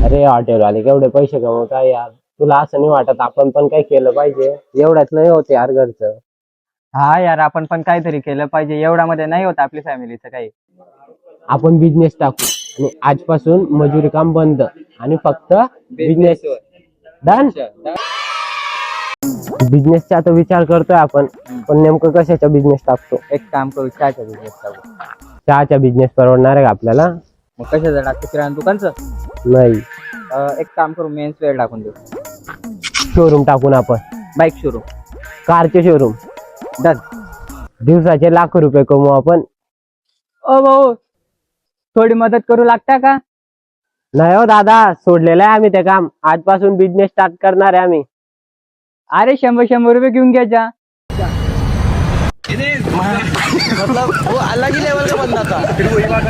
अरे हॉटेलवाले केवढे पैसे कमवताय यार. तुला असं नाही वाटत आपण पण काही केलं पाहिजे? एवढ्यात नाही होते यार घरचं. हा यार, आपण पण काहीतरी केलं पाहिजे. एवढ्या मध्ये नाही होत आपली फॅमिलीचं काही. आपण बिझनेस टाकू आणि आजपासून मजुरी काम बंद आणि फक्त बिझनेस. डन. बिझनेसचा आता विचार करतोय आपण, पण नेमकं कशाचा बिझनेस टाकतो? एक काम करू, चहाचा बिझनेस टाकू. चहाचा बिझनेस परवडणार आहे का आपल्याला? मग कशाचं टाकतो, किराणा दुकानचं? नाही, एक काम करू, मेन्स वेअर टाकून देऊ. शोरूम टाकून आपण. Bike showroom. कारचे शोरूम. डन. दिवसाचे लाखो रुपये कमवू आपण. ओ भाऊ, थोडी मदत करू लागता का? नाही हो दादा, सोडलेलं आहे आम्ही ते काम. आजपासून बिझनेस स्टार्ट करणार आहे आम्ही. अरे 100 रुपये घेऊन घ्यायचा. मतलब वो अलग ही लेवल का बंदा था, फिर वही बात